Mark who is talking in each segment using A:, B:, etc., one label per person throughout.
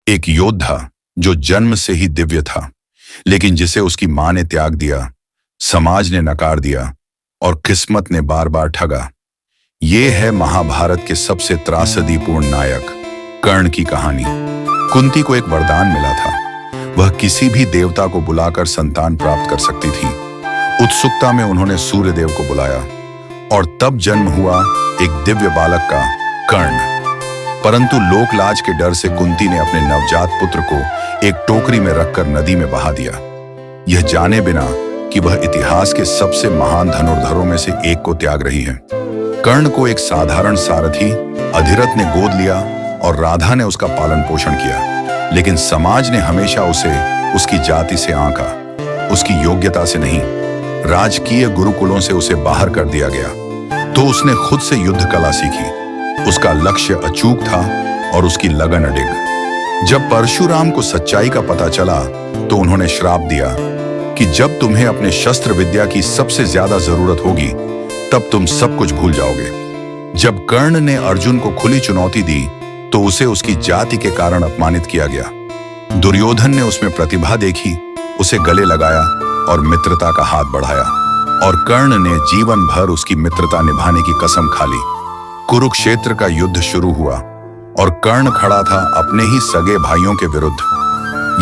A: एक योद्धा जो जन्म से ही दिव्य था, लेकिन जिसे उसकी मां ने त्याग दिया, समाज ने नकार दिया और किस्मत ने बार बार ठगा। ये है महाभारत के सबसे त्रासदीपूर्ण नायक कर्ण की कहानी। कुंती को एक वरदान मिला था, वह किसी भी देवता को बुलाकर संतान प्राप्त कर सकती थी। उत्सुकता में उन्होंने सूर्यदेव को बुलाया और तब जन्म हुआ एक दिव्य बालक का, कर्ण। परंतु लोकलाज के डर से कुंती ने अपने नवजात पुत्र को एक टोकरी में रखकर नदी में बहा दिया, यह जाने बिना कि वह इतिहास के सबसे महान धनुर्धरों में से एक को त्याग रही है। कर्ण को एक साधारण सारथी अधिरथ ने गोद लिया और राधा ने उसका पालन पोषण किया, लेकिन समाज ने हमेशा उसे उसकी जाति से आंका, उसकी योग्यता से नहीं। राजकीय गुरुकुलों से उसे बाहर कर दिया गया, तो उसने खुद से युद्ध कला सीखी। उसका लक्ष्य अचूक था और उसकी लगन अडिग। जब परशुराम को सच्चाई का पता चला तो उन्होंने श्राप दिया कि जब तुम्हें अपने शस्त्र विद्या की सबसे ज्यादा जरूरत होगी, तब तुम सब कुछ भूल जाओगे। जब कर्ण ने अर्जुन को खुली चुनौती दी तो उसे उसकी जाति के कारण अपमानित किया गया। दुर्योधन ने उसमें प्रतिभा देखी, उसे गले लगाया और मित्रता का हाथ बढ़ाया, और कर्ण ने जीवन भर उसकी मित्रता निभाने की कसम खा ली। कुरुक्षेत्र का युद्ध शुरू हुआ और कर्ण खड़ा था अपने ही सगे भाइयों के विरुद्ध,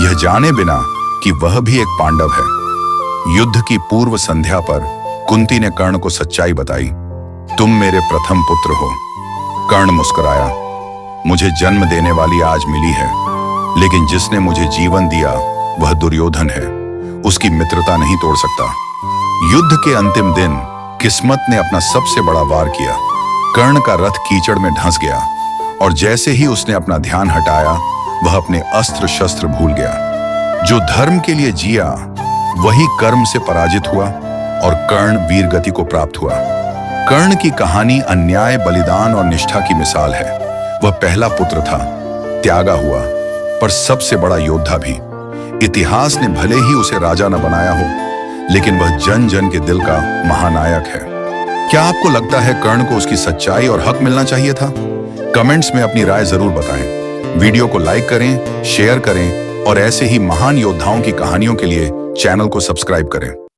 A: यह जाने बिना कि वह भी एक पांडव है। युद्ध की पूर्व संध्या पर कुंती ने कर्ण को सच्चाई बताई, तुम मेरे प्रथम पुत्र हो। कर्ण मुस्कुराया, मुझे जन्म देने वाली आज मिली है, लेकिन जिसने मुझे जीवन दिया वह दुर्योधन है, उसकी मित्रता नहीं तोड़ सकता। युद्ध के अंतिम दिन किस्मत ने अपना सबसे बड़ा वार किया। कर्ण का रथ कीचड़ में धंस गया और जैसे ही उसने अपना ध्यान हटाया, वह अपने अस्त्र शस्त्र भूल गया। जो धर्म के लिए जिया वही कर्म से पराजित हुआ और कर्ण वीर गति को प्राप्त हुआ। कर्ण की कहानी अन्याय, बलिदान और निष्ठा की मिसाल है। वह पहला पुत्र था, त्यागा हुआ, पर सबसे बड़ा योद्धा भी। इतिहास ने भले ही उसे राजा न बनाया हो, लेकिन वह जन जन के दिल का महानायक है। क्या आपको लगता है कर्ण को उसकी सच्चाई और हक मिलना चाहिए था? कमेंट्स में अपनी राय जरूर बताएं। वीडियो को लाइक करें, शेयर करें और ऐसे ही महान योद्धाओं की कहानियों के लिए चैनल को सब्सक्राइब करें।